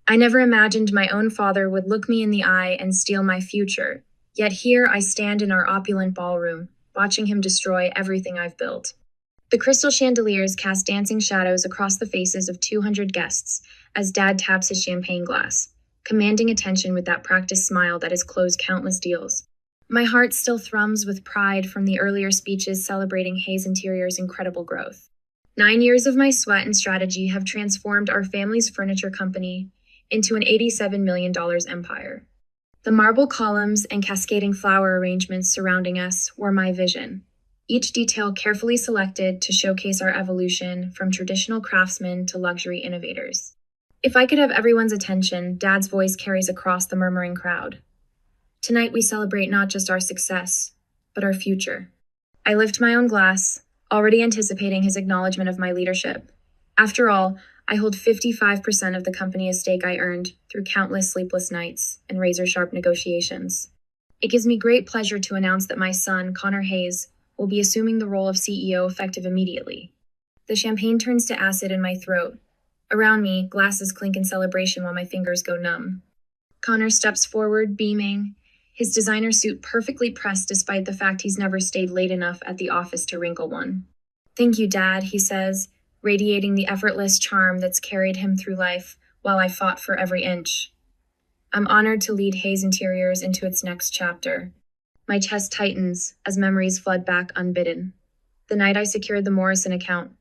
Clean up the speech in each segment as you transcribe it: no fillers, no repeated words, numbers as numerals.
I never imagined my own father would look me in the eye and steal my future, yet here I stand in our opulent ballroom, watching him destroy everything I've built. The crystal chandeliers cast dancing shadows across the faces of 200 guests as Dad taps his champagne glass, commanding attention with that practiced smile that has closed countless deals. My heart still thrums with pride from the earlier speeches celebrating Hayes Interior's incredible growth. 9 years of my sweat and strategy have transformed our family's furniture company into an $87 million empire. The marble columns and cascading flower arrangements surrounding us were my vision, each detail carefully selected to showcase our evolution from traditional craftsmen to luxury innovators. If I could have everyone's attention, Dad's voice carries across the murmuring crowd. Tonight we celebrate not just our success, but our future. I lift my own glass, already anticipating his acknowledgement of my leadership. After all, I hold 55% of the company estate I earned through countless sleepless nights and razor-sharp negotiations. It gives me great pleasure to announce that my son, Connor Hayes, will be assuming the role of CEO effective immediately. The champagne turns to acid in my throat. Around me, glasses clink in celebration while my fingers go numb. Connor steps forward, beaming, his designer suit perfectly pressed despite the fact he's never stayed late enough at the office to wrinkle one. "Thank you, Dad," he says, radiating the effortless charm that's carried him through life while I fought for every inch. I'm honored to lead Hayes Interiors into its next chapter. My chest tightens as memories flood back unbidden. The night I secured the Morrison account,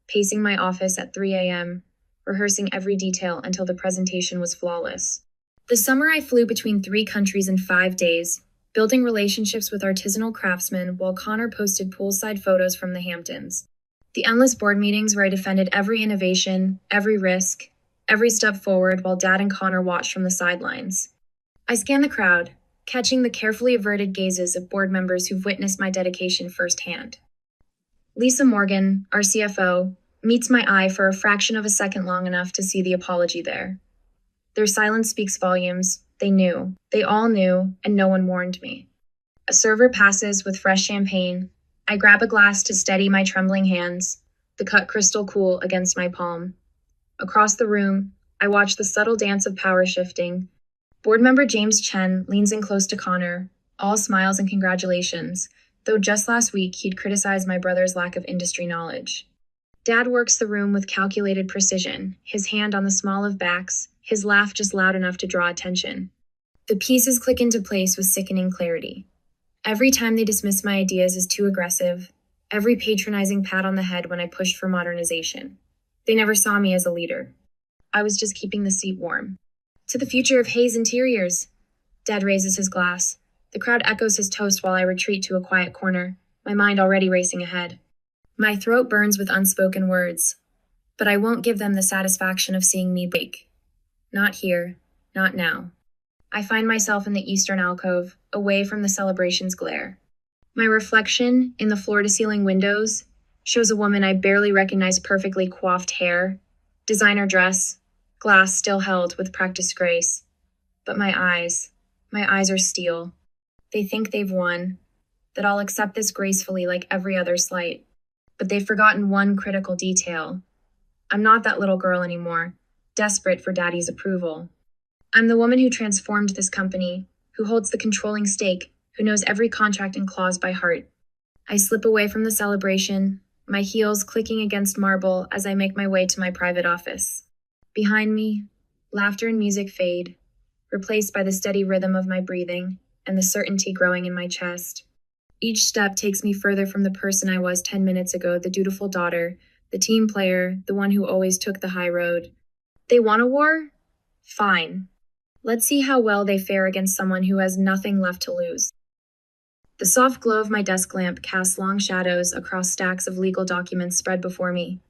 pacing my office at 3 a.m., rehearsing every detail until the presentation was flawless. The summer I flew between 3 countries in 5 days, building relationships with artisanal craftsmen while Connor posted poolside photos from the Hamptons. The endless board meetings where I defended every innovation, every risk, every step forward while Dad and Connor watched from the sidelines. I scanned the crowd, catching the carefully averted gazes of board members who've witnessed my dedication firsthand. Lisa Morgan, our CFO, meets my eye for a fraction of a second long enough to see the apology there. Their silence speaks volumes. They knew. They all knew, and no one warned me. A server passes with fresh champagne. I grab a glass to steady my trembling hands, the cut crystal cool against my palm. Across the room, I watch the subtle dance of power shifting. Board member James Chen leans in close to Connor, all smiles and congratulations, though just last week he'd criticized my brother's lack of industry knowledge. Dad works the room with calculated precision, his hand on the small of backs, his laugh just loud enough to draw attention. The pieces click into place with sickening clarity. Every time they dismiss my ideas as too aggressive, every patronizing pat on the head when I pushed for modernization. They never saw me as a leader. I was just keeping the seat warm. To the future of Hayes Interiors. Dad raises his glass. The crowd echoes his toast while I retreat to a quiet corner, my mind already racing ahead. My throat burns with unspoken words, but I won't give them the satisfaction of seeing me break. Not here, not now. I find myself in the eastern alcove, away from the celebration's glare. My reflection in the floor-to-ceiling windows shows a woman I barely recognize perfectly coiffed hair, designer dress, glass still held with practiced grace. But my eyes are steel. They think they've won, that I'll accept this gracefully like every other slight. But they've forgotten one critical detail. I'm not that little girl anymore, desperate for Daddy's approval. I'm the woman who transformed this company, who holds the controlling stake, who knows every contract and clause by heart. I slip away from the celebration, my heels clicking against marble as I make my way to my private office. Behind me, laughter and music fade, replaced by the steady rhythm of my breathing and the certainty growing in my chest. Each step takes me further from the person I was 10 minutes ago, the dutiful daughter, the team player, the one who always took the high road. They want a war? Fine. Let's see how well they fare against someone who has nothing left to lose. The soft glow of my desk lamp casts long shadows across stacks of legal documents spread before me.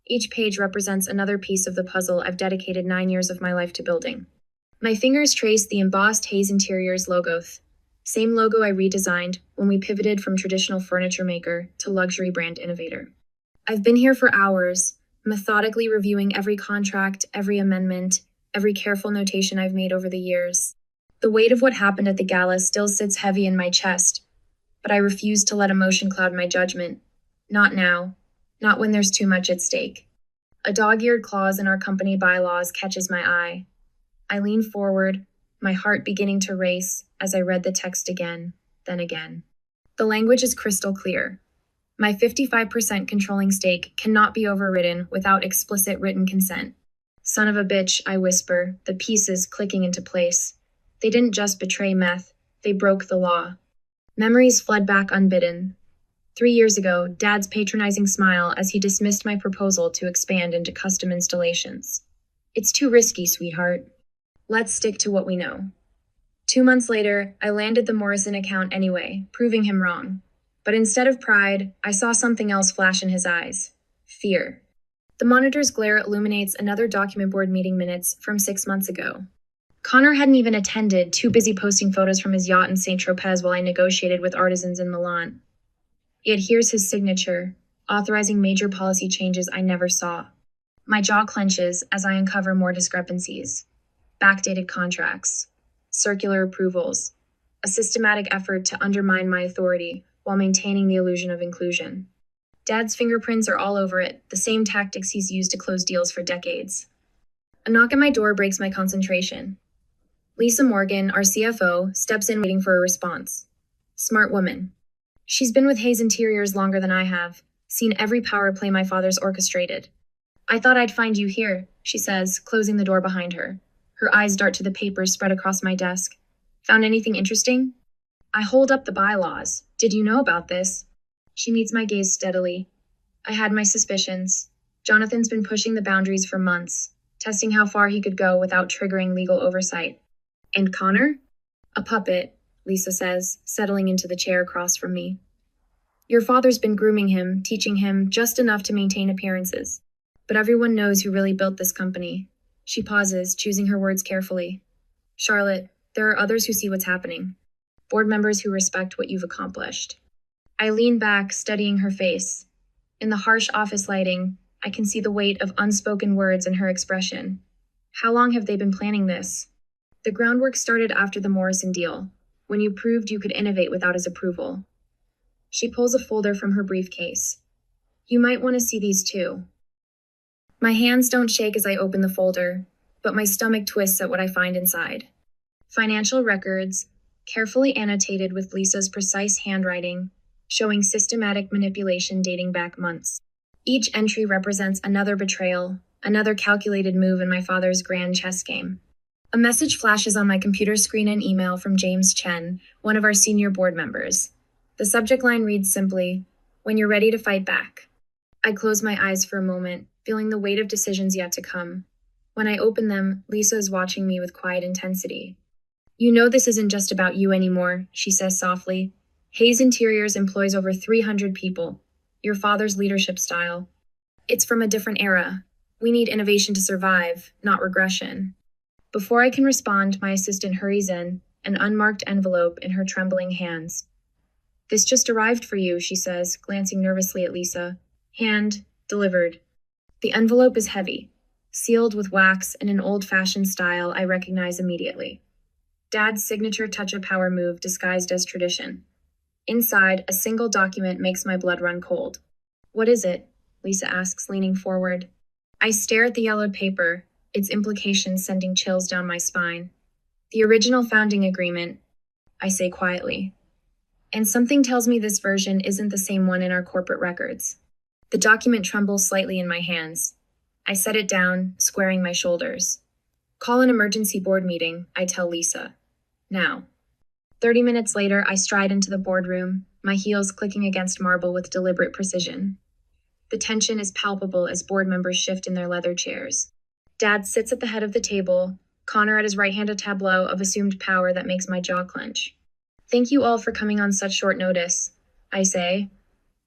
Each page represents another piece of the puzzle I've dedicated 9 years of my life to building. My fingers trace the embossed Hayes Interiors logo, same logo I redesigned when we pivoted from traditional furniture maker to luxury brand innovator. I've been here for hours, methodically reviewing every contract, every amendment, every careful notation I've made over the years. The weight of what happened at the gala still sits heavy in my chest, but I refuse to let emotion cloud my judgment. Not now. Not when there's too much at stake. A dog-eared clause in our company bylaws catches my eye. I leaned forward, my heart beginning to race as I read the text again, then again. The language is crystal clear. My 55% controlling stake cannot be overridden without explicit written consent. Son of a bitch, I whisper, the pieces clicking into place. They didn't just betray meth, they broke the law. Memories flood back unbidden. 3 years ago, Dad's patronizing smile as he dismissed my proposal to expand into custom installations. It's too risky, sweetheart. Let's stick to what we know. 2 months later, I landed the Morrison account anyway, proving him wrong. But instead of pride, I saw something else flash in his eyes. Fear. The monitor's glare illuminates another document board meeting minutes from 6 months ago. Connor hadn't even attended, too busy posting photos from his yacht in St. Tropez while I negotiated with artisans in Milan. Yet here's his signature, authorizing major policy changes I never saw. My jaw clenches as I uncover more discrepancies. Backdated contracts, circular approvals, a systematic effort to undermine my authority while maintaining the illusion of inclusion. Dad's fingerprints are all over it, the same tactics he's used to close deals for decades. A knock at my door breaks my concentration. Lisa Morgan, our CFO, steps in waiting for a response. Smart woman. She's been with Hayes Interiors longer than I have, seen every power play my father's orchestrated. I thought I'd find you here, she says, closing the door behind her. Her eyes dart to the papers spread across my desk. Found anything interesting? I hold up the bylaws. Did you know about this? She meets my gaze steadily. I had my suspicions. Jonathan's been pushing the boundaries for months, testing how far he could go without triggering legal oversight. And Connor? A puppet, Lisa says, settling into the chair across from me. Your father's been grooming him, teaching him just enough to maintain appearances. But everyone knows who really built this company. She pauses, choosing her words carefully. Charlotte, there are others who see what's happening. Board members who respect what you've accomplished. I lean back, studying her face. In the harsh office lighting, I can see the weight of unspoken words in her expression. How long have they been planning this? The groundwork started after the Morrison deal, when you proved you could innovate without his approval. She pulls a folder from her briefcase. You might want to see these too. My hands don't shake as I open the folder, but my stomach twists at what I find inside. Financial records, carefully annotated with Lisa's precise handwriting, showing systematic manipulation dating back months. Each entry represents another betrayal, another calculated move in my father's grand chess game. A message flashes on my computer screen and email from James Chen, one of our senior board members. The subject line reads simply, "When you're ready to fight back." I close my eyes for a moment, feeling the weight of decisions yet to come. When I open them, Lisa is watching me with quiet intensity. You know this isn't just about you anymore, she says softly. Hayes Interiors employs over 300 people. Your father's leadership style. It's from a different era. We need innovation to survive, not regression. Before I can respond, my assistant hurries in, an unmarked envelope in her trembling hands. This just arrived for you, she says, glancing nervously at Lisa. Hand, delivered. The envelope is heavy, sealed with wax in an old-fashioned style I recognize immediately. Dad's signature touch-of-power move disguised as tradition. Inside, a single document makes my blood run cold. What is it? Lisa asks, leaning forward. I stare at the yellowed paper, its implications sending chills down my spine. The original founding agreement, I say quietly. And something tells me this version isn't the same one in our corporate records. The document trembles slightly in my hands. I set it down, squaring my shoulders. Call an emergency board meeting, I tell Lisa. Now. 30 minutes later, I stride into the boardroom, my heels clicking against marble with deliberate precision. The tension is palpable as board members shift in their leather chairs. Dad sits at the head of the table, Connor at his right hand a tableau of assumed power that makes my jaw clench. Thank you all for coming on such short notice, I say,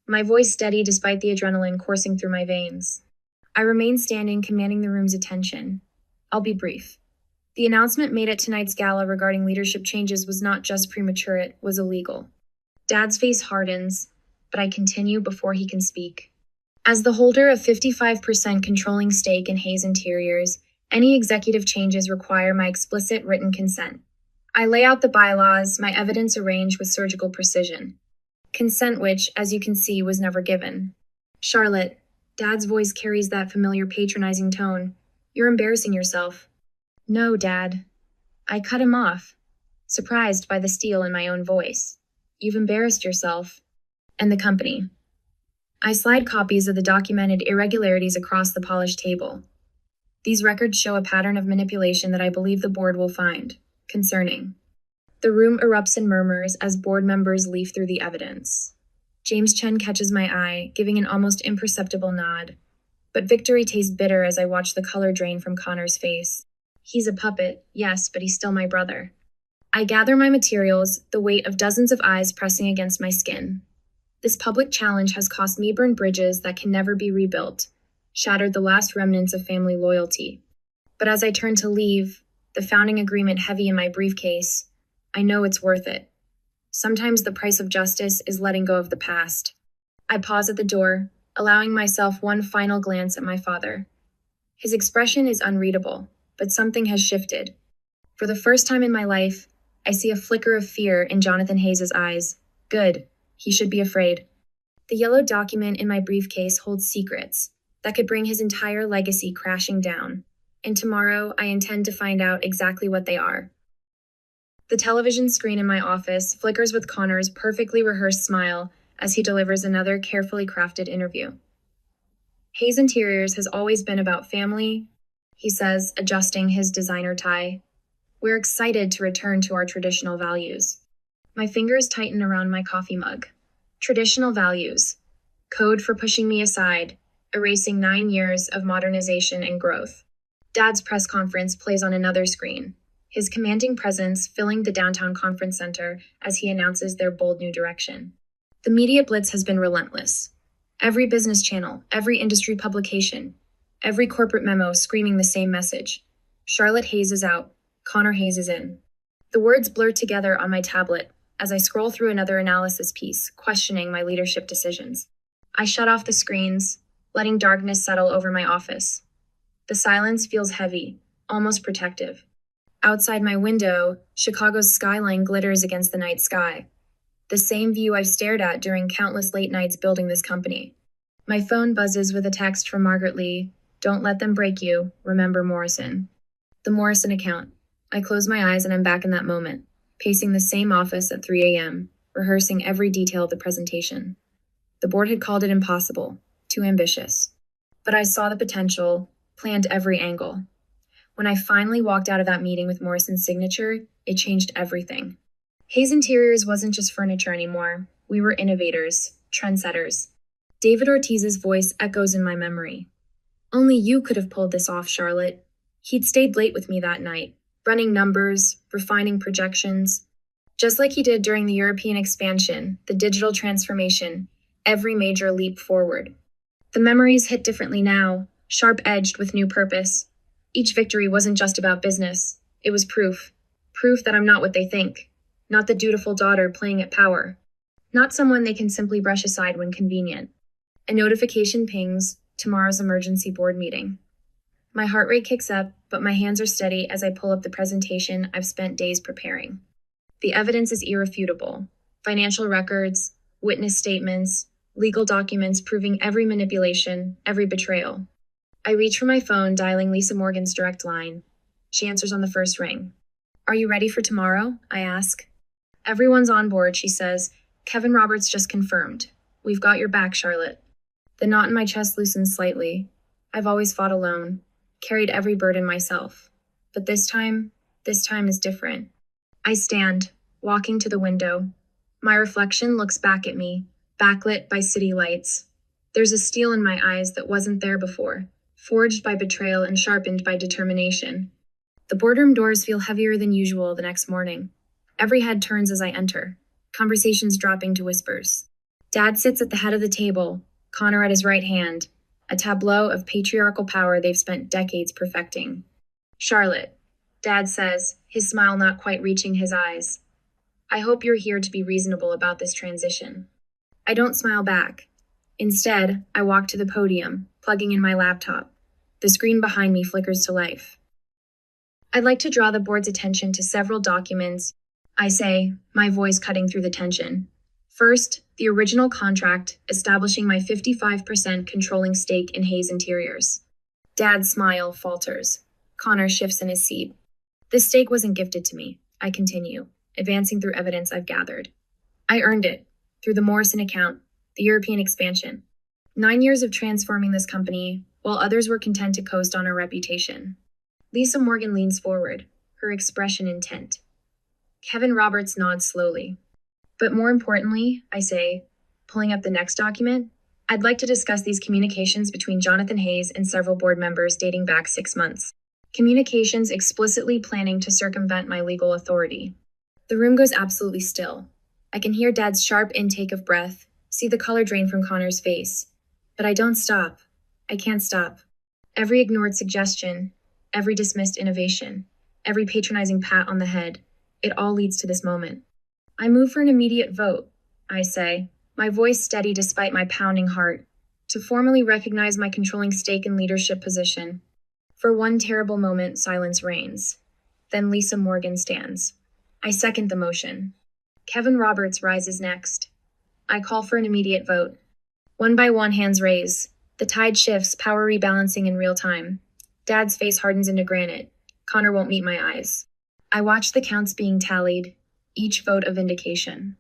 my voice steady despite the adrenaline coursing through my veins. I remain standing, commanding the room's attention. I'll be brief. The announcement made at tonight's gala regarding leadership changes was not just premature, it was illegal. Dad's face hardens, but I continue before he can speak. As the holder of 55% controlling stake in Hayes Interiors, any executive changes require my explicit written consent. I lay out the bylaws, my evidence arranged with surgical precision. Consent which, as you can see, was never given. Charlotte, Dad's voice carries that familiar patronizing tone. You're embarrassing yourself. No, Dad. I cut him off, surprised by the steel in my own voice. You've embarrassed yourself. And the company. I slide copies of the documented irregularities across the polished table. These records show a pattern of manipulation that I believe the board will find concerning. The room erupts in murmurs as board members leaf through the evidence. James Chen catches my eye, giving an almost imperceptible nod. But victory tastes bitter as I watch the color drain from Connor's face. He's a puppet, yes, but he's still my brother. I gather my materials, the weight of dozens of eyes pressing against my skin. This public challenge has cost me burned bridges that can never be rebuilt, shattered the last remnants of family loyalty. But as I turn to leave, the founding agreement heavy in my briefcase, I know it's worth it. Sometimes the price of justice is letting go of the past. I pause at the door, allowing myself one final glance at my father. His expression is unreadable, but something has shifted. For the first time in my life, I see a flicker of fear in Jonathan Hayes' eyes. Good. He should be afraid. The yellow document in my briefcase holds secrets that could bring his entire legacy crashing down. And tomorrow, I intend to find out exactly what they are. The television screen in my office flickers with Connor's perfectly rehearsed smile as he delivers another carefully crafted interview. Hayes Interiors has always been about family, he says, adjusting his designer tie. We're excited to return to our traditional values. My fingers tighten around my coffee mug. Traditional values. Code for pushing me aside, erasing 9 years of modernization and growth. Dad's press conference plays on another screen, his commanding presence filling the downtown conference center as he announces their bold new direction. The media blitz has been relentless. Every business channel, every industry publication, every corporate memo screaming the same message. Charlotte Hayes is out. Connor Hayes is in. The words blur together on my tablet as I scroll through another analysis piece, questioning my leadership decisions. I shut off the screens, letting darkness settle over my office. The silence feels heavy, almost protective. Outside my window, Chicago's skyline glitters against the night sky. The same view I've stared at during countless late nights building this company. My phone buzzes with a text from Margaret Lee. Don't let them break you. Remember Morrison. The Morrison account. I close my eyes and I'm back in that moment, pacing the same office at 3 a.m., rehearsing every detail of the presentation. The board had called it impossible, too ambitious. But I saw the potential, planned every angle. When I finally walked out of that meeting with Morrison's signature, it changed everything. Hayes Interiors wasn't just furniture anymore. We were innovators, trendsetters. David Ortiz's voice echoes in my memory. Only you could have pulled this off, Charlotte. He'd stayed late with me that night, running numbers, refining projections. Just like he did during the European expansion, the digital transformation, every major leap forward. The memories hit differently now, sharp-edged with new purpose. Each victory wasn't just about business. It was proof. Proof that I'm not what they think. Not the dutiful daughter playing at power. Not someone they can simply brush aside when convenient. A notification pings, tomorrow's emergency board meeting. My heart rate kicks up, but my hands are steady as I pull up the presentation I've spent days preparing. The evidence is irrefutable. Financial records, witness statements, legal documents proving every manipulation, every betrayal. I reach for my phone, dialing Lisa Morgan's direct line. She answers on the first ring. Are you ready for tomorrow? I ask. Everyone's on board, she says. Kevin Roberts just confirmed. We've got your back, Charlotte. The knot in my chest loosens slightly. I've always fought alone, carried every burden myself. But this time is different. I stand, walking to the window. My reflection looks back at me, backlit by city lights. There's a steel in my eyes that wasn't there before, forged by betrayal and sharpened by determination. The boardroom doors feel heavier than usual the next morning. Every head turns as I enter, conversations dropping to whispers. Dad sits at the head of the table, Connor at his right hand, a tableau of patriarchal power they've spent decades perfecting. Charlotte, Dad says, his smile not quite reaching his eyes. I hope you're here to be reasonable about this transition. I don't smile back. Instead, I walk to the podium, plugging in my laptop. The screen behind me flickers to life. I'd like to draw the board's attention to several documents, I say, my voice cutting through the tension. First, the original contract establishing my 55% controlling stake in Hayes Interiors. Dad's smile falters. Connor shifts in his seat. This stake wasn't gifted to me, I continue, advancing through evidence I've gathered. I earned it, through the Morrison account, the European expansion. 9 years of transforming this company, while others were content to coast on our reputation. Lisa Morgan leans forward, her expression intent. Kevin Roberts nods slowly. But more importantly, I say, pulling up the next document, I'd like to discuss these communications between Jonathan Hayes and several board members dating back 6 months. Communications explicitly planning to circumvent my legal authority. The room goes absolutely still. I can hear Dad's sharp intake of breath, see the color drain from Connor's face. But I don't stop. I can't stop. Every ignored suggestion, every dismissed innovation, every patronizing pat on the head, it all leads to this moment. I move for an immediate vote, I say, my voice steady despite my pounding heart, to formally recognize my controlling stake in leadership position. For one terrible moment, silence reigns. Then Lisa Morgan stands. I second the motion. Kevin Roberts rises next. I call for an immediate vote. One by one, hands raise. The tide shifts, power rebalancing in real time. Dad's face hardens into granite. Connor won't meet my eyes. I watch the counts being tallied, each vote a vindication.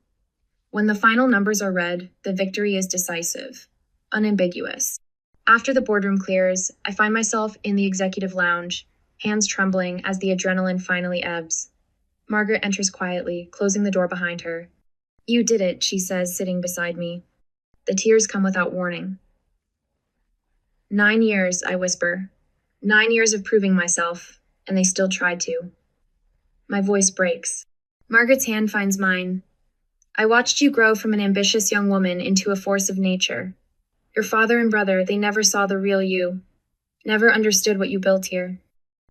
When the final numbers are read, the victory is decisive, unambiguous. After the boardroom clears, I find myself in the executive lounge, hands trembling as the adrenaline finally ebbs. Margaret enters quietly, closing the door behind her. You did it, she says, sitting beside me. The tears come without warning. 9 years, I whisper. 9 years of proving myself, and they still tried to. My voice breaks. Margaret's hand finds mine. I watched you grow from an ambitious young woman into a force of nature. Your father and brother, they never saw the real you, never understood what you built here.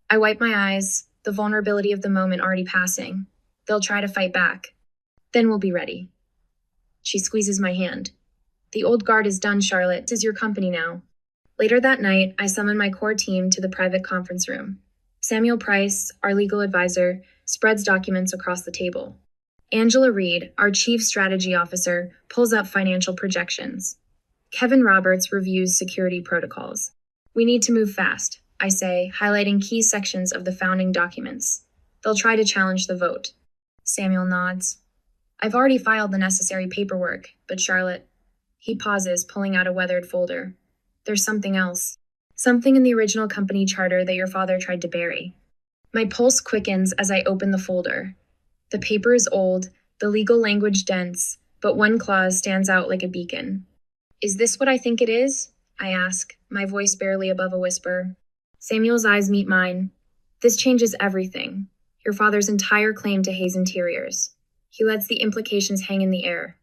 I wipe my eyes, the vulnerability of the moment already passing. They'll try to fight back. Then we'll be ready. She squeezes my hand. The old guard is done, Charlotte. This is your company now. Later that night, I summon my core team to the private conference room. Samuel Price, our legal advisor, spreads documents across the table. Angela Reed, our chief strategy officer, pulls up financial projections. Kevin Roberts reviews security protocols. We need to move fast, I say, highlighting key sections of the founding documents. They'll try to challenge the vote. Samuel nods. I've already filed the necessary paperwork, but Charlotte... He pauses, pulling out a weathered folder. There's something else. Something in the original company charter that your father tried to bury. My pulse quickens as I open the folder. The paper is old, the legal language dense, but one clause stands out like a beacon. Is this what I think it is? I ask, my voice barely above a whisper. Samuel's eyes meet mine. This changes everything. Your father's entire claim to Hayes Interiors. He lets the implications hang in the air.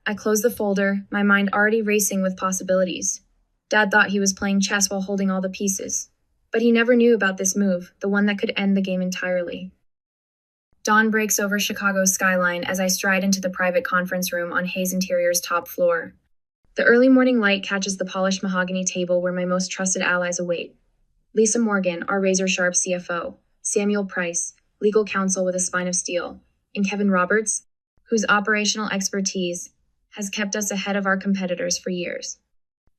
I close the folder, my mind already racing with possibilities. Dad thought he was playing chess while holding all the pieces. But he never knew about this move, the one that could end the game entirely. Dawn breaks over Chicago's skyline as I stride into the private conference room on Hayes Interior's top floor. The early morning light catches the polished mahogany table where my most trusted allies await. Lisa Morgan, our razor-sharp CFO, Samuel Price, legal counsel with a spine of steel, and Kevin Roberts, whose operational expertise has kept us ahead of our competitors for years.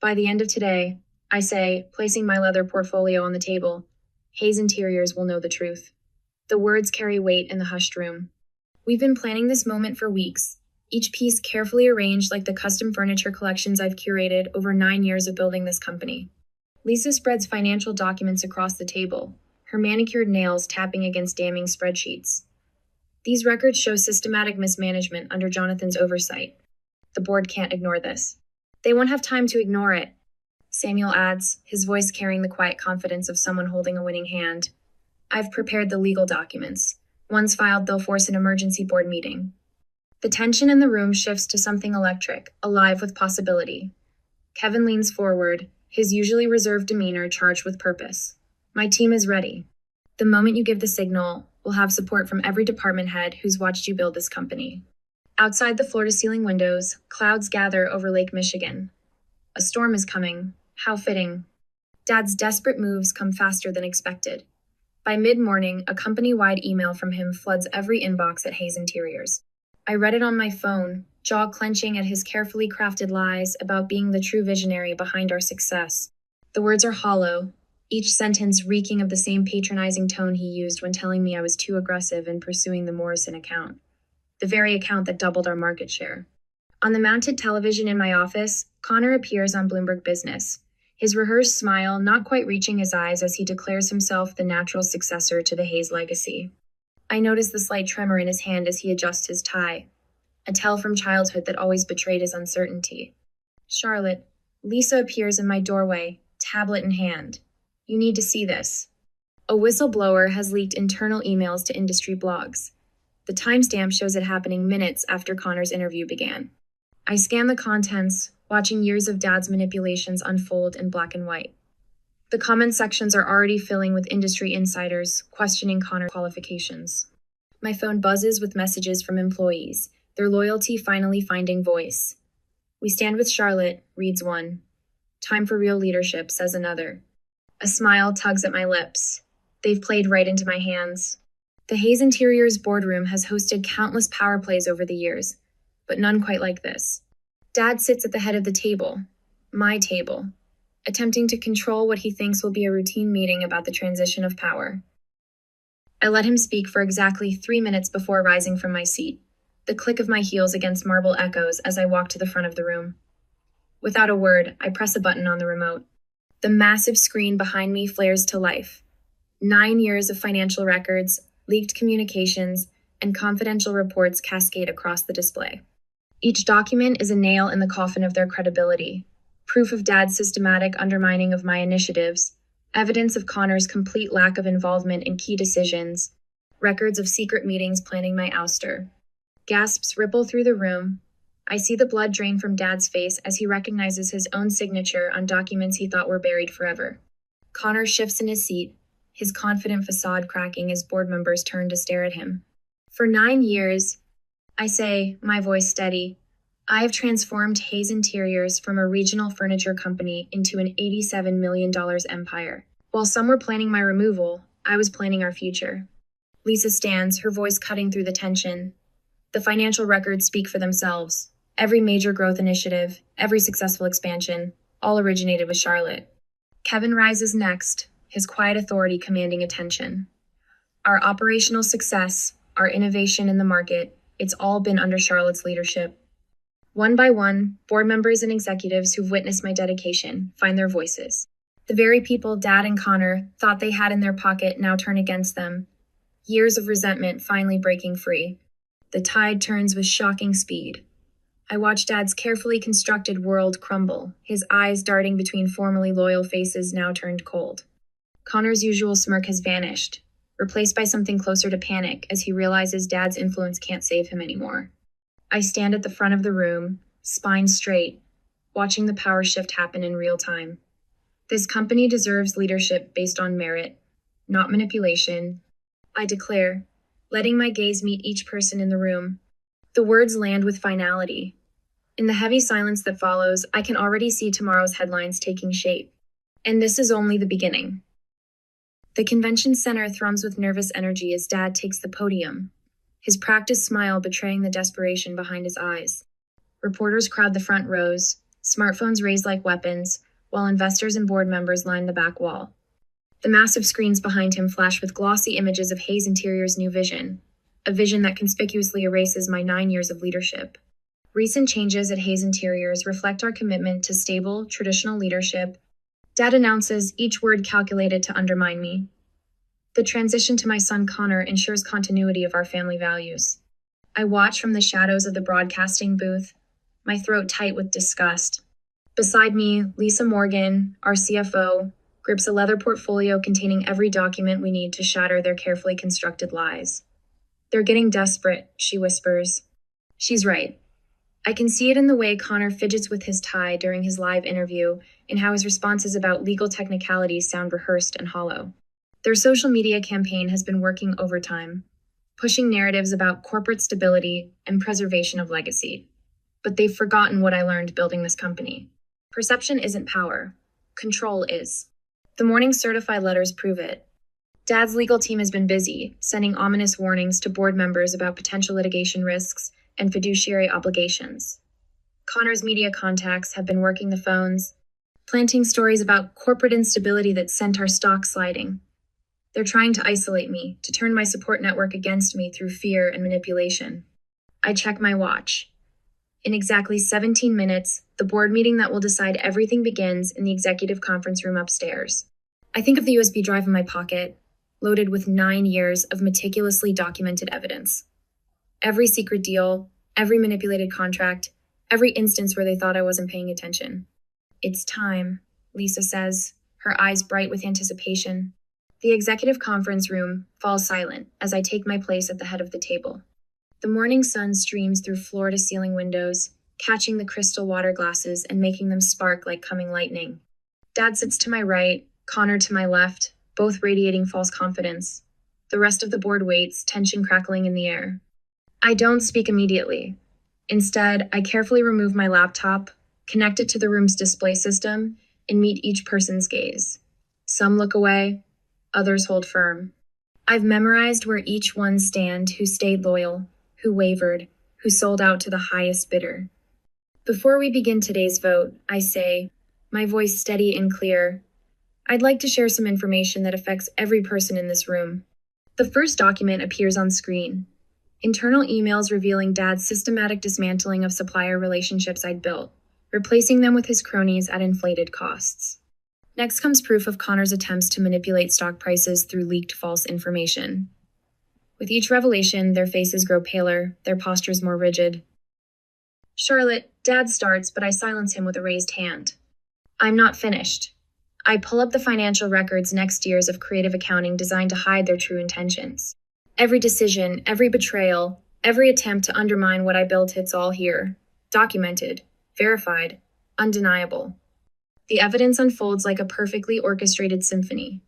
By the end of today, I say, placing my leather portfolio on the table, Hayes Interiors will know the truth. The words carry weight in the hushed room. We've been planning this moment for weeks, each piece carefully arranged like the custom furniture collections I've curated over 9 years of building this company. Lisa spreads financial documents across the table, her manicured nails tapping against damning spreadsheets. These records show systematic mismanagement under Jonathan's oversight. The board can't ignore this. They won't have time to ignore it, Samuel adds, his voice carrying the quiet confidence of someone holding a winning hand. I've prepared the legal documents. Once filed, they'll force an emergency board meeting. The tension in the room shifts to something electric, alive with possibility. Kevin leans forward, his usually reserved demeanor charged with purpose. My team is ready. The moment you give the signal, we'll have support from every department head who's watched you build this company. Outside the floor-to-ceiling windows, clouds gather over Lake Michigan. A storm is coming. How fitting. Dad's desperate moves come faster than expected. By mid-morning, a company-wide email from him floods every inbox at Hayes Interiors. I read it on my phone, jaw clenching at his carefully crafted lies about being the true visionary behind our success. The words are hollow, each sentence reeking of the same patronizing tone he used when telling me I was too aggressive in pursuing the Morrison account, the very account that doubled our market share. On the mounted television in my office, Connor appears on Bloomberg Business, his rehearsed smile not quite reaching his eyes as he declares himself the natural successor to the Hayes legacy. I notice the slight tremor in his hand as he adjusts his tie, a tell from childhood that always betrayed his uncertainty. Charlotte, Lisa appears in my doorway, tablet in hand. You need to see this. A whistleblower has leaked internal emails to industry blogs. The timestamp shows it happening minutes after Connor's interview began. I scan the contents, watching years of Dad's manipulations unfold in black and white. The comment sections are already filling with industry insiders questioning Connor's qualifications. My phone buzzes with messages from employees, their loyalty finally finding voice. We stand with Charlotte, reads one. Time for real leadership, says another. A smile tugs at my lips. They've played right into my hands. The Hayes Interiors boardroom has hosted countless power plays over the years, but none quite like this. Dad sits at the head of the table, my table, attempting to control what he thinks will be a routine meeting about the transition of power. I let him speak for exactly 3 minutes before rising from my seat, the click of my heels against marble echoes as I walk to the front of the room. Without a word, I press a button on the remote. The massive screen behind me flares to life. 9 years of financial records, leaked communications, and confidential reports cascade across the display. Each document is a nail in the coffin of their credibility, proof of Dad's systematic undermining of my initiatives, evidence of Connor's complete lack of involvement in key decisions, records of secret meetings planning my ouster. Gasps ripple through the room. I see the blood drain from Dad's face as he recognizes his own signature on documents he thought were buried forever. Connor shifts in his seat, his confident facade cracking as board members turn to stare at him. For 9 years, I say, my voice steady, I have transformed Hayes Interiors from a regional furniture company into an $87 million empire. While some were planning my removal, I was planning our future. Lisa stands, her voice cutting through the tension. The financial records speak for themselves. Every major growth initiative, every successful expansion, all originated with Charlotte. Kevin rises next, his quiet authority commanding attention. Our operational success, our innovation in the market, it's all been under Charlotte's leadership. One by one, board members and executives who've witnessed my dedication find their voices. The very people Dad and Connor thought they had in their pocket now turn against them. Years of resentment finally breaking free. The tide turns with shocking speed. I watch Dad's carefully constructed world crumble, his eyes darting between formerly loyal faces now turned cold. Connor's usual smirk has vanished, replaced by something closer to panic as he realizes Dad's influence can't save him anymore. I stand at the front of the room, spine straight, watching the power shift happen in real time. This company deserves leadership based on merit, not manipulation. I declare, letting my gaze meet each person in the room. The words land with finality. In the heavy silence that follows, I can already see tomorrow's headlines taking shape. And this is only the beginning. The convention center thrums with nervous energy as Dad takes the podium, his practiced smile betraying the desperation behind his eyes. Reporters crowd the front rows, smartphones raised like weapons, while investors and board members line the back wall. The massive screens behind him flash with glossy images of Hayes Interior's new vision, a vision that conspicuously erases my 9 years of leadership. Recent changes at Hayes Interiors reflect our commitment to stable, traditional leadership. Dad announces, each word calculated to undermine me. The transition to my son Connor ensures continuity of our family values. I watch from the shadows of the broadcasting booth, my throat tight with disgust. Beside me, Lisa Morgan, our CFO, grips a leather portfolio containing every document we need to shatter their carefully constructed lies. They're getting desperate, she whispers. She's right. I can see it in the way Connor fidgets with his tie during his live interview and how his responses about legal technicalities sound rehearsed and hollow. Their social media campaign has been working overtime, pushing narratives about corporate stability and preservation of legacy. But they've forgotten what I learned building this company. Perception isn't power. Control is. The morning certified letters prove it. Dad's legal team has been busy, sending ominous warnings to board members about potential litigation risks and fiduciary obligations. Connor's media contacts have been working the phones, planting stories about corporate instability that sent our stock sliding. They're trying to isolate me, to turn my support network against me through fear and manipulation. I check my watch. In exactly 17 minutes, the board meeting that will decide everything begins in the executive conference room upstairs. I think of the USB drive in my pocket, loaded with 9 years of meticulously documented evidence. Every secret deal, every manipulated contract, every instance where they thought I wasn't paying attention. It's time, Lisa says, her eyes bright with anticipation. The executive conference room falls silent as I take my place at the head of the table. The morning sun streams through floor-to-ceiling windows, catching the crystal water glasses and making them spark like coming lightning. Dad sits to my right, Connor to my left, both radiating false confidence. The rest of the board waits, tension crackling in the air. I don't speak immediately. Instead, I carefully remove my laptop, connect it to the room's display system, and meet each person's gaze. Some look away, others hold firm. I've memorized where each one stand who stayed loyal, who wavered, who sold out to the highest bidder. Before we begin today's vote, I say, my voice steady and clear, I'd like to share some information that affects every person in this room. The first document appears on screen. Internal emails revealing Dad's systematic dismantling of supplier relationships I'd built, replacing them with his cronies at inflated costs. Next comes proof of Connor's attempts to manipulate stock prices through leaked false information. With each revelation, their faces grow paler, their postures more rigid. Charlotte, Dad starts, but I silence him with a raised hand. I'm not finished. I pull up the financial records next year's of creative accounting designed to hide their true intentions. Every decision, every betrayal, every attempt to undermine what I built, it's all here. Documented, verified, undeniable. The evidence unfolds like a perfectly orchestrated symphony.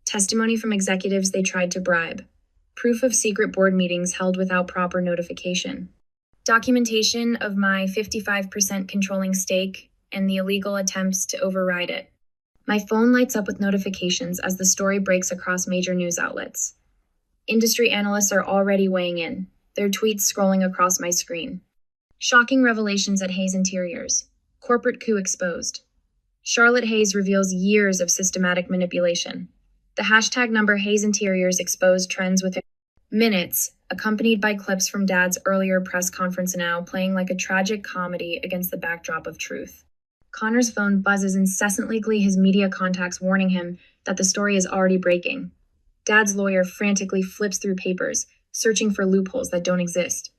Testimony from executives they tried to bribe. Proof of secret board meetings held without proper notification. Documentation of my 55% controlling stake and the illegal attempts to override it. My phone lights up with notifications as the story breaks across major news outlets. Industry analysts are already weighing in, their tweets scrolling across my screen. Shocking revelations at Hayes Interiors. Corporate coup exposed. Charlotte Hayes reveals years of systematic manipulation. The hashtag number Hayes Interiors exposed trends within minutes, accompanied by clips from Dad's earlier press conference now playing like a tragic comedy against the backdrop of truth. Connor's phone buzzes incessantly, his media contacts warning him that the story is already breaking. Dad's lawyer frantically flips through papers, searching for loopholes that don't exist.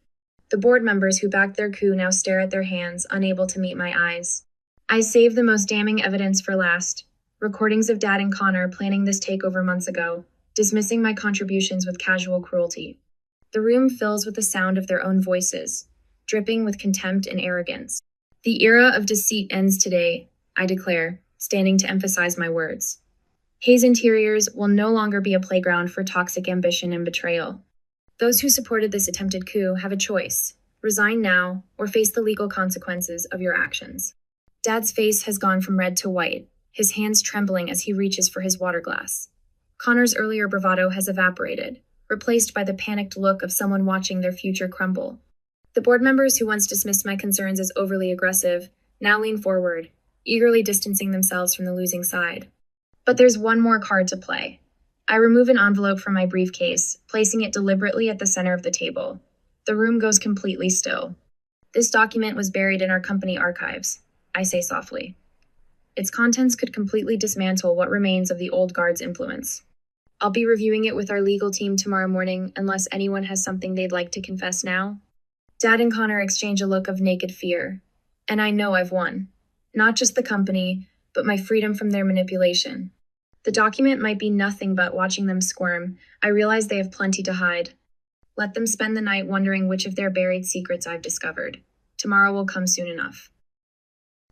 The board members who backed their coup now stare at their hands, unable to meet my eyes. I save the most damning evidence for last. Recordings of Dad and Connor planning this takeover months ago, dismissing my contributions with casual cruelty. The room fills with the sound of their own voices, dripping with contempt and arrogance. The era of deceit ends today, I declare, standing to emphasize my words. Hayes Interiors will no longer be a playground for toxic ambition and betrayal. Those who supported this attempted coup have a choice: resign now or face the legal consequences of your actions. Dad's face has gone from red to white, his hands trembling as he reaches for his water glass. Connor's earlier bravado has evaporated, replaced by the panicked look of someone watching their future crumble. The board members who once dismissed my concerns as overly aggressive now lean forward, eagerly distancing themselves from the losing side. But there's one more card to play. I remove an envelope from my briefcase, placing it deliberately at the center of the table. The room goes completely still. This document was buried in our company archives, I say softly. Its contents could completely dismantle what remains of the old guard's influence. I'll be reviewing it with our legal team tomorrow morning unless anyone has something they'd like to confess now. Dad and Connor exchange a look of naked fear. And I know I've won. Not just the company, but my freedom from their manipulation. The document might be nothing but watching them squirm. I realize they have plenty to hide. Let them spend the night wondering which of their buried secrets I've discovered. Tomorrow will come soon enough.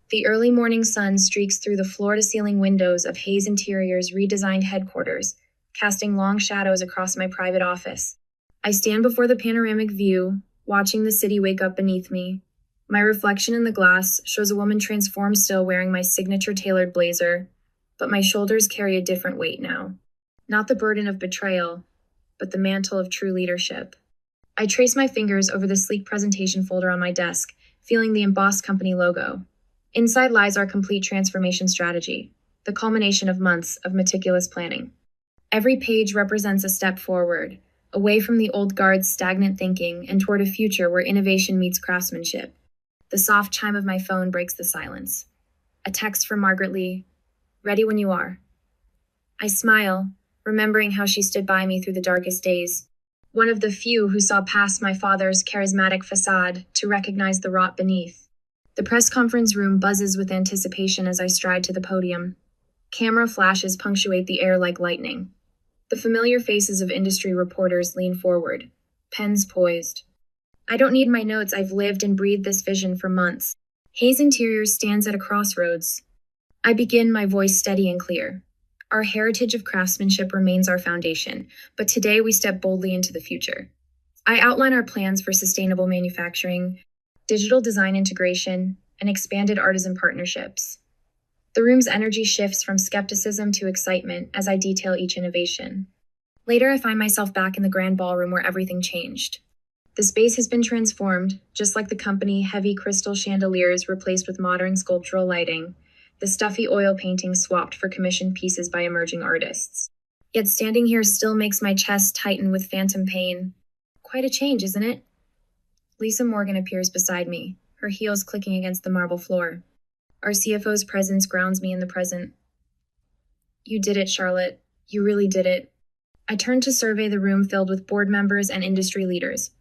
The early morning sun streaks through the floor-to-ceiling windows of Hayes Interior's redesigned headquarters, casting long shadows across my private office. I stand before the panoramic view, watching the city wake up beneath me. My reflection in the glass shows a woman transformed still wearing my signature tailored blazer, but my shoulders carry a different weight now. Not the burden of betrayal, but the mantle of true leadership. I trace my fingers over the sleek presentation folder on my desk, feeling the embossed company logo. Inside lies our complete transformation strategy, the culmination of months of meticulous planning. Every page represents a step forward, away from the old guard's stagnant thinking and toward a future where innovation meets craftsmanship. The soft chime of my phone breaks the silence. A text from Margaret Lee. Ready when you are. I smile, remembering how she stood by me through the darkest days. One of the few who saw past my father's charismatic facade to recognize the rot beneath. The press conference room buzzes with anticipation as I stride to the podium. Camera flashes punctuate the air like lightning. The familiar faces of industry reporters lean forward, pens poised. I don't need my notes, I've lived and breathed this vision for months. Hayes Interiors stands at a crossroads. I begin, my voice steady and clear. Our heritage of craftsmanship remains our foundation, but today we step boldly into the future. I outline our plans for sustainable manufacturing, digital design integration, and expanded artisan partnerships. The room's energy shifts from skepticism to excitement as I detail each innovation. Later, I find myself back in the grand ballroom where everything changed. The space has been transformed, just like the company, heavy crystal chandeliers replaced with modern sculptural lighting, the stuffy oil paintings swapped for commissioned pieces by emerging artists. Yet standing here still makes my chest tighten with phantom pain. Quite a change, isn't it? Lisa Morgan appears beside me, her heels clicking against the marble floor. Our CFO's presence grounds me in the present. You did it, Charlotte. You really did it. I turn to survey the room filled with board members and industry leaders,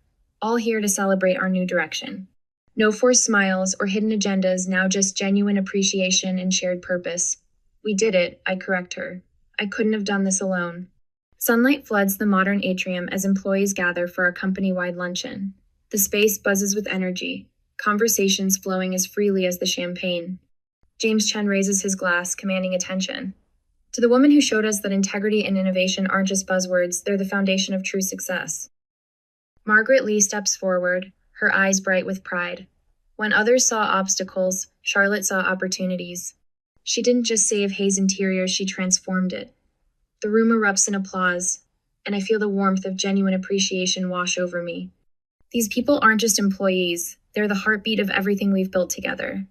all here to celebrate our new direction. No forced smiles or hidden agendas, now just genuine appreciation and shared purpose. We did it, I correct her. I couldn't have done this alone. Sunlight floods the modern atrium as employees gather for our company-wide luncheon. The space buzzes with energy, conversations flowing as freely as the champagne. James Chen raises his glass, commanding attention. To the woman who showed us that integrity and innovation aren't just buzzwords, they're the foundation of true success. Margaret Lee steps forward, her eyes bright with pride. When others saw obstacles, Charlotte saw opportunities. She didn't just save Hayes Interiors, she transformed it. The room erupts in applause, and I feel the warmth of genuine appreciation wash over me. These people aren't just employees, they're the heartbeat of everything we've built together.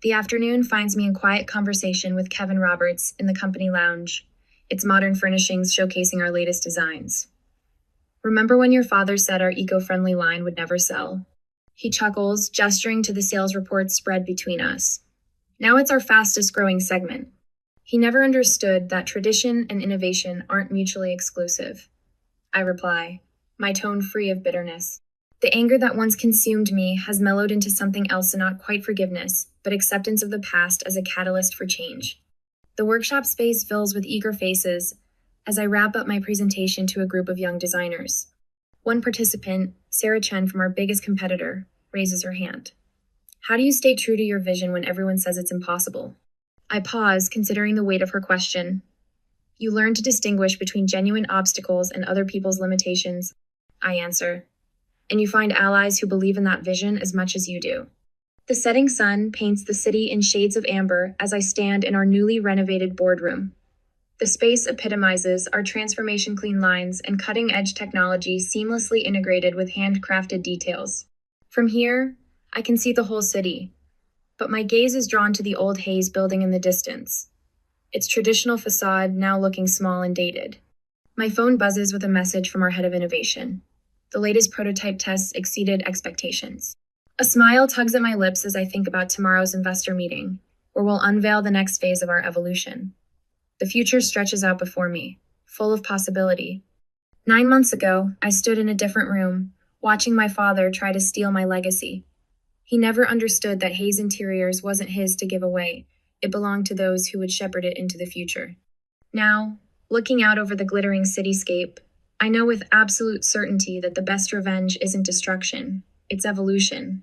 The afternoon finds me in quiet conversation with Kevin Roberts in the company lounge, its modern furnishings showcasing our latest designs. Remember when your father said our eco-friendly line would never sell? He chuckles, gesturing to the sales reports spread between us. Now it's our fastest growing segment. He never understood that tradition and innovation aren't mutually exclusive. I reply, my tone free of bitterness. The anger that once consumed me has mellowed into something else, and not quite forgiveness, but acceptance of the past as a catalyst for change. The workshop space fills with eager faces as I wrap up my presentation to a group of young designers. One participant, Sarah Chen from our biggest competitor, raises her hand. How do you stay true to your vision when everyone says it's impossible? I pause, considering the weight of her question. You learn to distinguish between genuine obstacles and other people's limitations, I answer. And you find allies who believe in that vision as much as you do. The setting sun paints the city in shades of amber as I stand in our newly renovated boardroom. The space epitomizes our transformation clean lines and cutting-edge technology seamlessly integrated with handcrafted details. From here, I can see the whole city, but my gaze is drawn to the old Hayes building in the distance, its traditional facade now looking small and dated. My phone buzzes with a message from our head of innovation. The latest prototype tests exceeded expectations. A smile tugs at my lips as I think about tomorrow's investor meeting, where we'll unveil the next phase of our evolution. The future stretches out before me, full of possibility. 9 months ago, I stood in a different room, watching my father try to steal my legacy. He never understood that Hayes Interiors wasn't his to give away. It belonged to those who would shepherd it into the future. Now, looking out over the glittering cityscape, I know with absolute certainty that the best revenge isn't destruction, it's evolution.